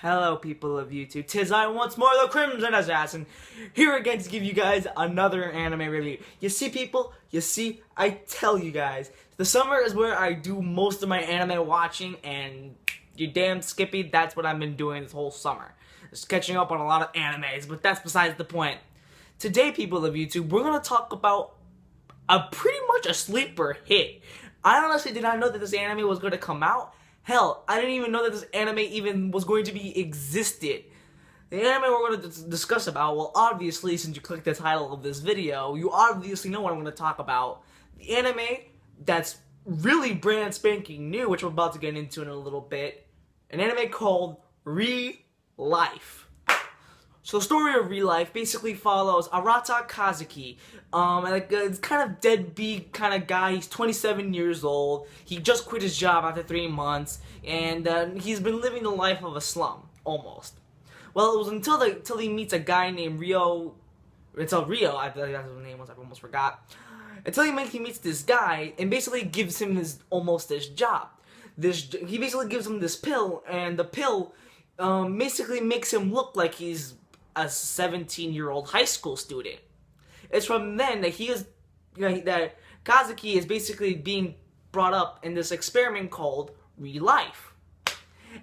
Hello people of YouTube, 'tis I once more, the Crimson Assassin, here again to give you guys another anime review. You see people, I tell you guys, the summer is where I do most of my anime watching, and you damn Skippy, that's what I've been doing this whole summer. Just catching up on a lot of animes, but that's besides the point. Today, people of YouTube, we're gonna talk about pretty much a sleeper hit. I honestly did not know that this anime was gonna come out. Hell, I didn't even know that this anime even was going to be existed. The anime we're going to discuss about, well, obviously, since you clicked the title of this video, you obviously know what I'm going to talk about. The anime that's really brand spanking new, which we're about to get into in a little bit. An anime called ReLIFE. So the story of ReLIFE basically follows Arata Kazuki, it's kind of deadbeat kind of guy. He's 27 years old. He just quit his job after 3 months, and he's been living the life of a slum, almost. Well, it was until he meets a guy named Rio. Rio, I think that's what his name was. I almost forgot. Until he meets this guy and basically gives him almost this job. He basically gives him this pill, and the pill basically makes him look like he's a 17-year-old high school student. It's from then that that Kazuki is basically being brought up in this experiment called ReLIFE.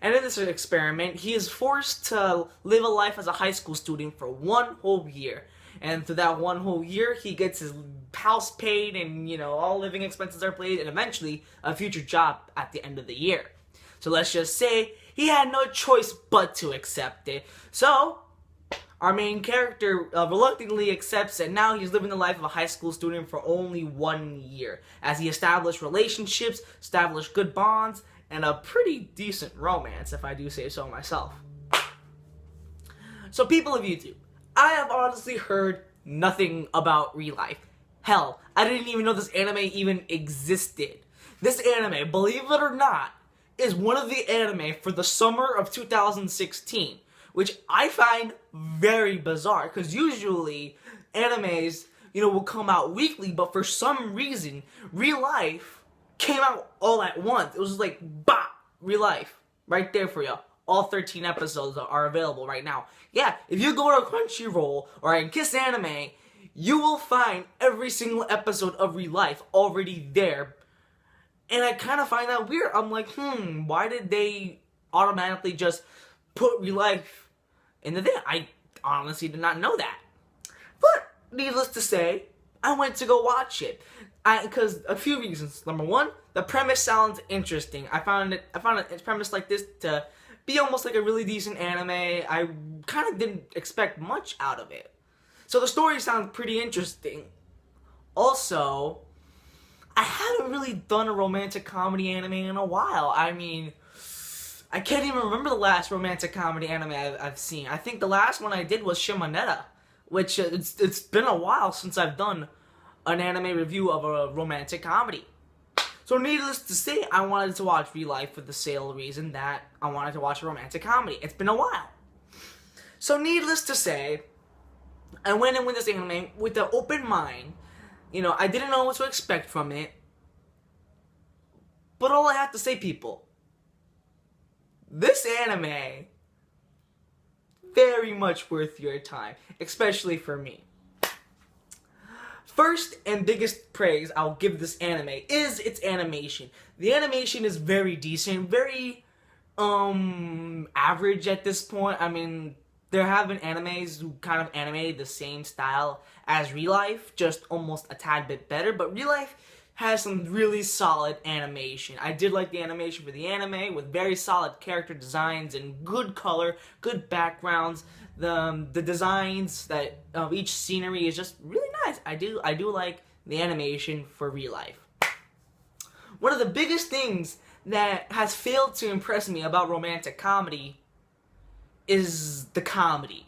And in this experiment, he is forced to live a life as a high school student for 1 whole year. And through that 1 whole year, he gets his house paid and, all living expenses are paid, and eventually a future job at the end of the year. So let's just say he had no choice but to accept it. So our main character reluctantly accepts, and now he's living the life of a high school student for only 1 year, as he established relationships, established good bonds, and a pretty decent romance, if I do say so myself. So people of YouTube, I have honestly heard nothing about ReLIFE. Hell, I didn't even know this anime even existed. This anime, believe it or not, is one of the anime for the summer of 2016. Which I find very bizarre, because usually animes, will come out weekly, but for some reason, ReLIFE came out all at once. It was just like, bah, ReLIFE, right there for you. All 13 episodes are available right now. Yeah, if you go to Crunchyroll or in Kiss Anime, you will find every single episode of ReLIFE already there. And I kind of find that weird. I'm like, why did they automatically just put ReLIFE in the thing? I honestly did not know that. But needless to say, I went to go watch it. Because a few reasons. Number one, the premise sounds interesting. I found its premise like this to be almost like a really decent anime. I kind of didn't expect much out of it. So the story sounds pretty interesting. Also, I haven't really done a romantic comedy anime in a while. I mean, I can't even remember the last romantic comedy anime I've seen. I think the last one I did was Shimonetta, which it's been a while since I've done an anime review of a romantic comedy. So needless to say, I wanted to watch ReLIFE for the sole reason that I wanted to watch a romantic comedy. It's been a while. So needless to say, I went in with this anime with an open mind. I didn't know what to expect from it. But all I have to say, people, this anime, very much worth your time, especially for me. First and biggest praise I'll give this anime is its animation. The animation is very decent, very average at this point. I mean, there have been animes who kind of animated the same style as ReLIFE, just almost a tad bit better, but ReLIFE has some really solid animation. I did like the animation for the anime, with very solid character designs and good color, good backgrounds. The designs of each scenery is just really nice. I do like the animation for ReLIFE. One of the biggest things that has failed to impress me about romantic comedy is the comedy.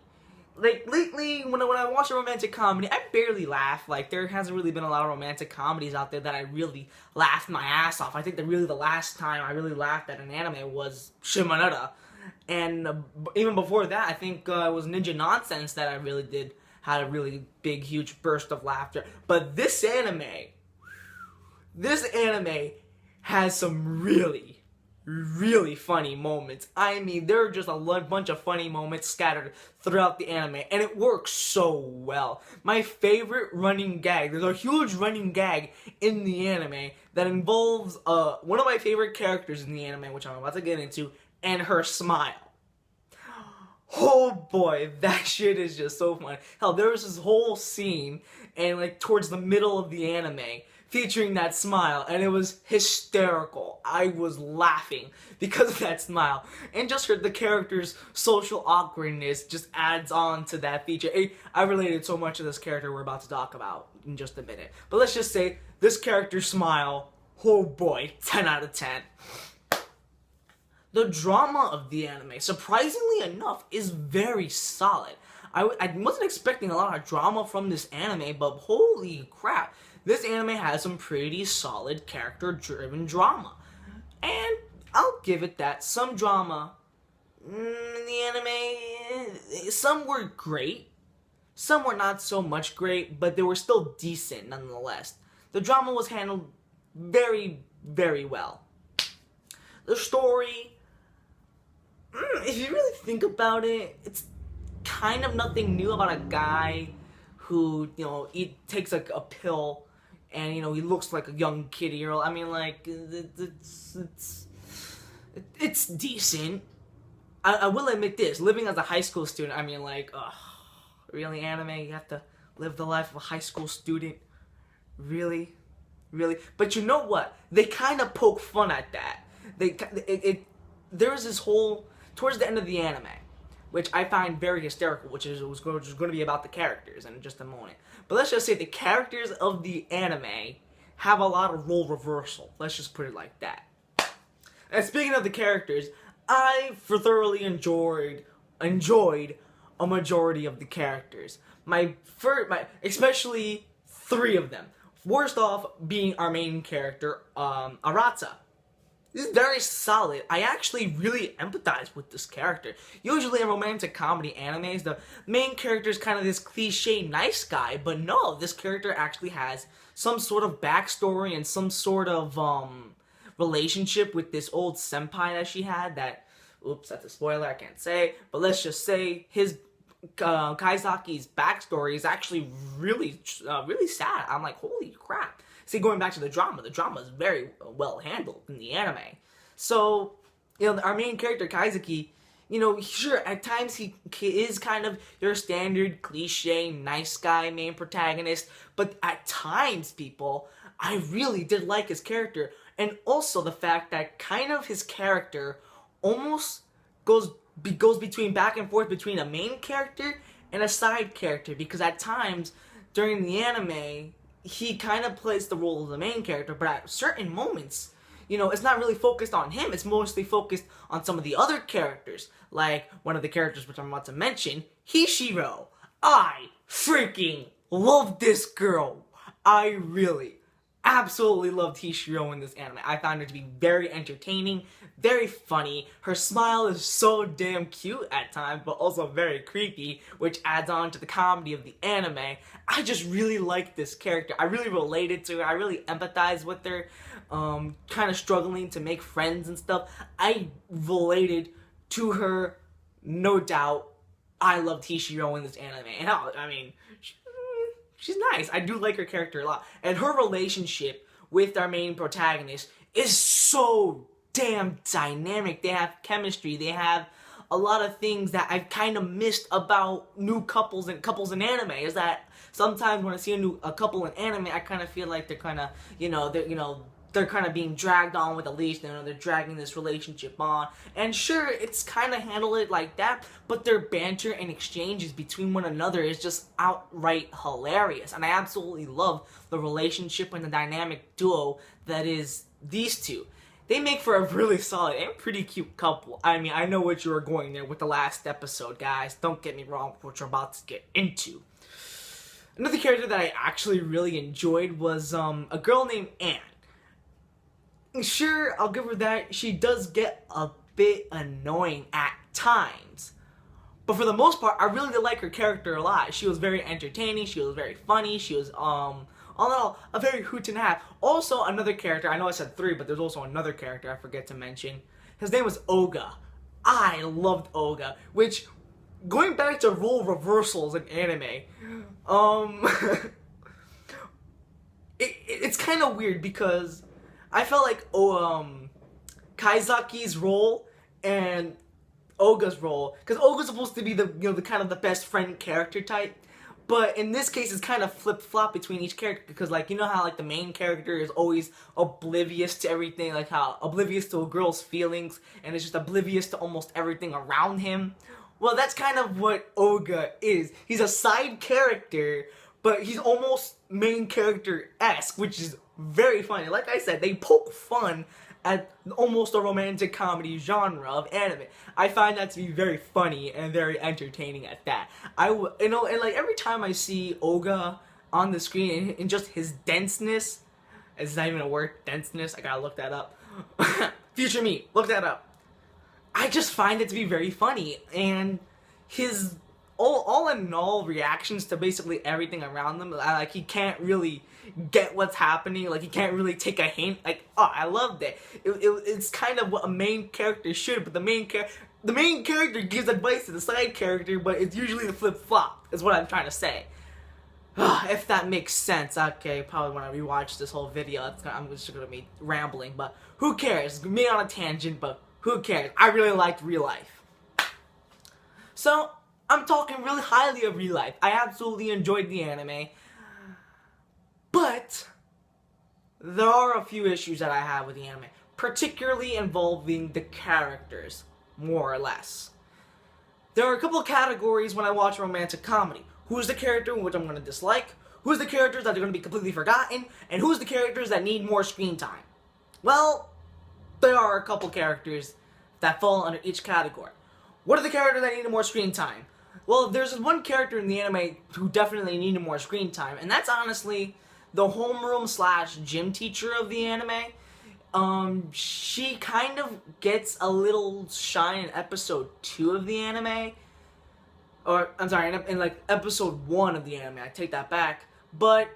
Like, lately, when I watch a romantic comedy, I barely laugh. Like, there hasn't really been a lot of romantic comedies out there that I really laughed my ass off. I think that really the last time I really laughed at an anime was Shimonetta. And even before that, I think it was Ninja Nonsense that I really had a really big, huge burst of laughter. But this anime has some really, really funny moments. I mean, there are just a bunch of funny moments scattered throughout the anime, and it works so well. My favorite running gag, there's a huge running gag in the anime that involves one of my favorite characters in the anime, which I'm about to get into, and her smile. Oh boy, that shit is just so fun. Hell, there was this whole scene, and like towards the middle of the anime, featuring that smile, and it was hysterical. I was laughing because of that smile, and just the character's social awkwardness just adds on to that feature. I related so much to this character we're about to talk about in just a minute. But let's just say, this character's smile, oh boy, 10 out of 10. The drama of the anime, surprisingly enough, is very solid. I wasn't expecting a lot of drama from this anime, but holy crap, this anime has some pretty solid character-driven drama. And I'll give it that. Some drama in the anime, some were great, some were not so much great, but they were still decent nonetheless. The drama was handled very, very well. The story, if you really think about it, it's kind of nothing new about a guy who, you know, he takes like a pill and, you know, he looks like a young kitty girl. I mean, like, it's decent. I will admit this, living as a high school student, I mean, like, really, anime? You have to live the life of a high school student? Really? Really? But you know what? They kind of poke fun at that. There's this whole, towards the end of the anime, which I find very hysterical, which was going to be about the characters in just a moment. But let's just say the characters of the anime have a lot of role reversal. Let's just put it like that. And speaking of the characters, I thoroughly enjoyed a majority of the characters. Especially 3 of them. Worst off being our main character, Arata. This is very solid. I actually really empathize with this character. Usually in romantic comedy animes, the main character is kind of this cliche nice guy, but no, this character actually has some sort of backstory and some sort of relationship with this old senpai that she had that, oops, that's a spoiler, I can't say, but let's just say his Kaisaki's backstory is actually really sad. I'm like, holy crap. See, going back to the drama is very well handled in the anime. So, you know, our main character, Kaizaki, you know, sure, at times he is kind of your standard cliche nice guy main protagonist, but at times, people, I really did like his character, and also the fact that kind of his character almost goes between back and forth between a main character and a side character, because at times during the anime he kind of plays the role of the main character, but at certain moments, you know, it's not really focused on him, it's mostly focused on some of the other characters, like one of the characters which I'm about to mention, Hishiro. I freaking love this girl. I really absolutely loved Hishiro in this anime. I found her to be very entertaining, very funny. Her smile is so damn cute at times, but also very creepy, which adds on to the comedy of the anime. I just really like this character. I really related to her. I really empathize with her, kind of struggling to make friends and stuff. I related to her, no doubt. I loved Hishiro in this anime. And I mean, she's nice. I do like her character a lot. And her relationship with our main protagonist is so damn dynamic. They have chemistry. They have a lot of things that I've kind of missed about new couples in anime. Is that sometimes when I see a couple in anime, I kind of feel like they're kind of, they're kind of being dragged on with a leash. You know, they're dragging this relationship on. And sure, it's kind of handled like that, but their banter and exchanges between one another is just outright hilarious. And I absolutely love the relationship and the dynamic duo that is these two. They make for a really solid and pretty cute couple. I mean, I know what you were going there with the last episode, guys. Don't get me wrong with what you're about to get into. Another character that I actually really enjoyed was a girl named Anne. Sure, I'll give her that. She does get a bit annoying at times. But for the most part, I really did like her character a lot. She was very entertaining. She was very funny. She was, all in all, a very hoot and a half. Also, another character, I know I said 3, but there's also another character I forget to mention. His name was Oga. I loved Oga, which, going back to role reversals in anime, it's kind of weird because I felt like Kaizaki's role and Oga's role, because Oga's supposed to be the the kind of the best friend character type, but in this case it's kind of flip-flop between each character, because like, you know how like the main character is always oblivious to everything, like how oblivious to a girl's feelings and is just oblivious to almost everything around him. Well, that's kind of what Oga is. He's a side character, but he's almost main character-esque, which is very funny. Like I said, they poke fun at almost a romantic comedy genre of anime. I find that to be very funny and very entertaining at that. And like every time I see Oga on the screen and just his denseness, it's not even a word, denseness, I gotta look that up. Future me, look that up. I just find it to be very funny, and his all in all reactions to basically everything around them, like he can't really get what's happening, like he can't really take a hint, like, oh, I loved it. It's kind of what a main character should, but the main character gives advice to the side character, but it's usually the flip-flop, is what I'm trying to say. If that makes sense. Okay, probably when I rewatch this whole video, I'm just gonna be rambling, but who cares? Me on a tangent, but who cares? I really liked ReLIFE. So, I'm talking really highly of ReLIFE. I absolutely enjoyed the anime. But there are a few issues that I have with the anime, particularly involving the characters, more or less. There are a couple of categories when I watch a romantic comedy. Who's the character which I'm going to dislike? Who's the characters that are going to be completely forgotten? And who's the characters that need more screen time? Well, there are a couple characters that fall under each category. What are the characters that need more screen time? Well, there's one character in the anime who definitely needed more screen time, and that's honestly the homeroom / gym teacher of the anime. She kind of gets a little shine in episode 2 of the anime. Or, I'm sorry, in like episode 1 of the anime, I take that back. But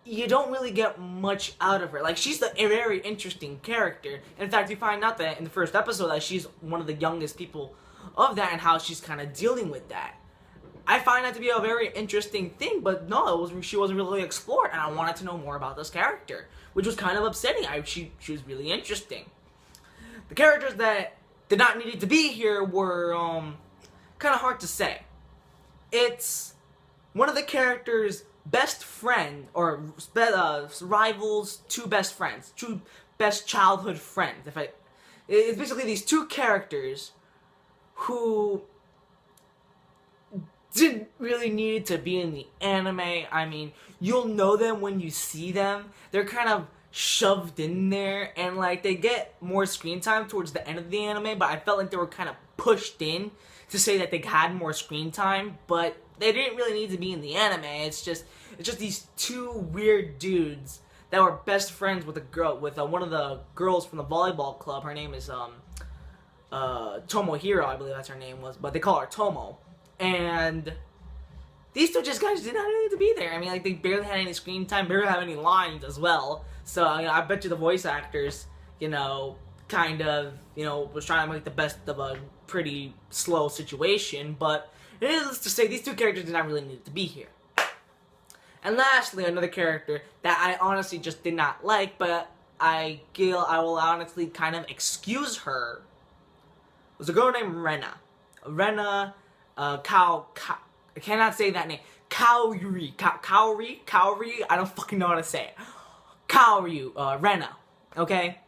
you don't really get much out of her. Like, she's a very interesting character. In fact, you find out that in the first episode that she's one of the youngest people of that and how she's kind of dealing with that. I find that to be a very interesting thing, but no, she wasn't really explored, and I wanted to know more about this character, which was kind of upsetting. She was really interesting. The characters that did not need to be here were kind of hard to say. It's one of the characters' best friend, or rivals, two best childhood friends. It's basically these two characters who didn't really need to be in the anime. I mean, you'll know them when you see them. They're kind of shoved in there, and like they get more screen time towards the end of the anime, but I felt like they were kind of pushed in to say that they had more screen time, but they didn't really need to be in the anime. It's just these two weird dudes that were best friends with a girl, with one of the girls from the volleyball club. Her name is Tomohiro, I believe that's her name was, but they call her Tomo. And these two guys did not need to be there. I mean, like, they barely had any screen time, barely had any lines as well. So, I bet you the voice actors, kind of, was trying to make the best of a pretty slow situation. But needless to say, these two characters did not really need to be here. And lastly, another character that I honestly just did not like, but I will honestly kind of excuse her, was a girl named Rena. I cannot say that name. Kaori, I don't fucking know how to say it. Kaori, Rena, okay?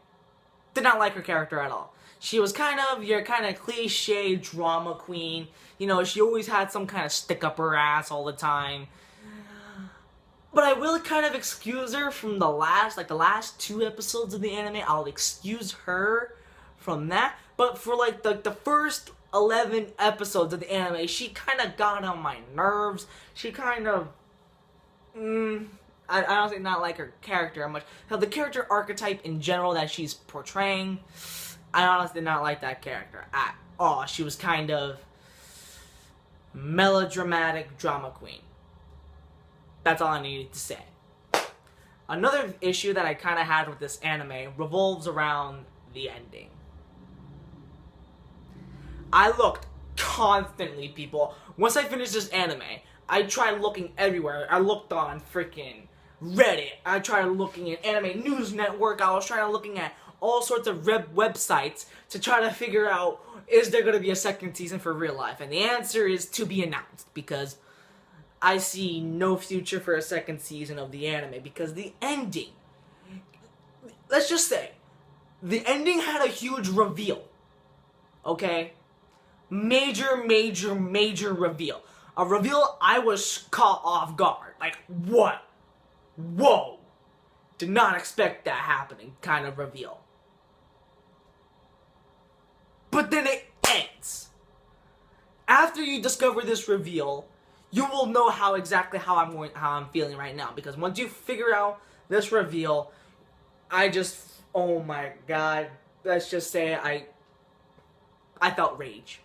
Did not like her character at all. She was kind of your cliche drama queen. She always had some kind of stick up her ass all the time. But I will kind of excuse her from the last 2 episodes of the anime. I'll excuse her from that. But for the first 11 episodes of the anime, she kind of got on my nerves. She kind of, I honestly did not like her character much. Now, the character archetype in general that she's portraying, I honestly did not like that character at all. She was kind of melodramatic drama queen. That's all I needed to say. Another issue that I kind of had with this anime revolves around the ending. I looked constantly, people. Once I finished this anime, I tried looking everywhere. I looked on freaking Reddit. I tried looking at Anime News Network. I was trying to looking at all sorts of websites to try to figure out, is there going to be a second season for ReLIFE? And the answer is to be announced, because I see no future for a second season of the anime, because the ending, let's just say, the ending had a huge reveal. Okay? Major reveal. A reveal I was caught off guard. Like, what? Whoa. Did not expect that happening kind of reveal. But then it ends. After you discover this reveal, you will know exactly how I'm feeling right now. Because once you figure out this reveal, oh my god. Let's just say I felt rage.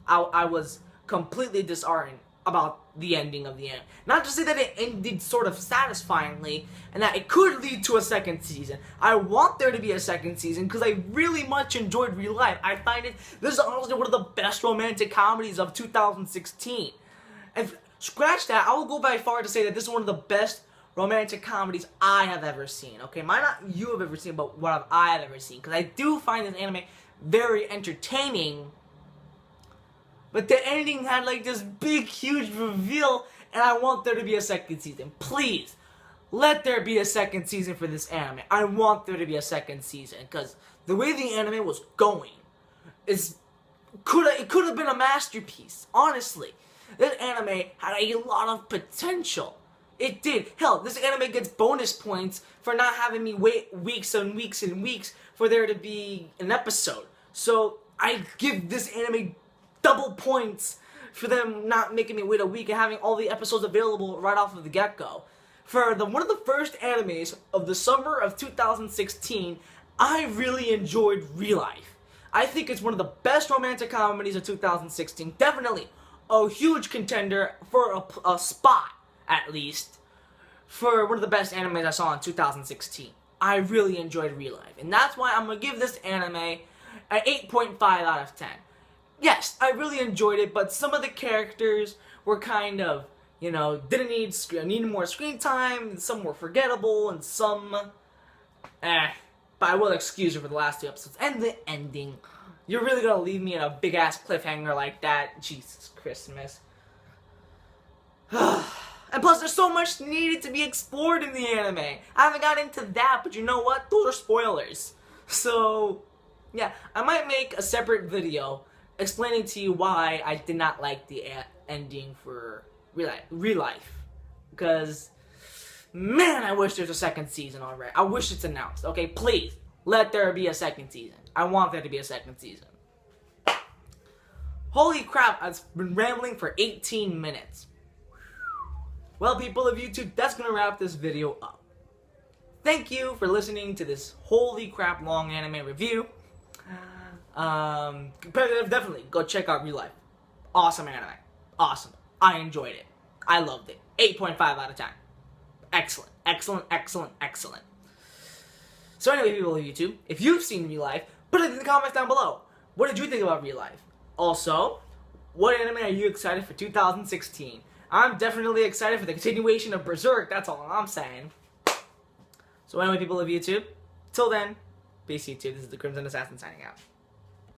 I was completely disheartened about the ending of the anime. Not to say that it ended sort of satisfyingly, and that it could lead to a second season. I want there to be a second season, because I really much enjoyed ReLIFE. I find this is honestly one of the best romantic comedies of 2016. And scratch that, I will go by far to say that this is one of the best romantic comedies I have ever seen. Okay, might not you have ever seen, but what I have ever seen. Because I do find this anime very entertaining. But the ending had like this big, huge reveal, and I want there to be a second season. Please, let there be a second season for this anime. I want there to be a second season, because the way the anime was going, it could have been a masterpiece. Honestly, this anime had a lot of potential. It did. Hell, this anime gets bonus points for not having me wait weeks and weeks and weeks for there to be an episode. So I give this anime double points for them not making me wait a week and having all the episodes available right off of the get-go. For one of the first animes of the summer of 2016, I really enjoyed ReLIFE. I think it's one of the best romantic comedies of 2016. Definitely a huge contender for a spot, at least, for one of the best animes I saw in 2016. I really enjoyed ReLIFE, and that's why I'm going to give this anime an 8.5 out of 10. Yes, I really enjoyed it, but some of the characters were kind of, needed more screen time, and some were forgettable, and some, but I will excuse you for the last 2 episodes. And the ending. You're really gonna leave me in a big-ass cliffhanger like that? Jesus Christmas. And plus, there's so much needed to be explored in the anime. I haven't got into that, but you know what? Those are spoilers. So, yeah, I might make a separate video explaining to you why I did not like the ending for ReLIFE. Because, man, I wish there's a second season already. I wish it's announced. Okay, please, let there be a second season. I want there to be a second season. Holy crap, I've been rambling for 18 minutes. Well, people of YouTube, that's going to wrap this video up. Thank you for listening to this holy crap long anime review. Definitely go check out ReLIFE. Awesome anime. Awesome. I enjoyed it. I loved it. 8.5 out of 10. Excellent. Excellent, excellent, excellent. So anyway, people of YouTube, if you've seen ReLIFE, put it in the comments down below. What did you think about ReLIFE? Also, what anime are you excited for 2016? I'm definitely excited for the continuation of Berserk, that's all I'm saying. So anyway, people of YouTube, till then, peace YouTube, this is the Crimson Assassin signing out.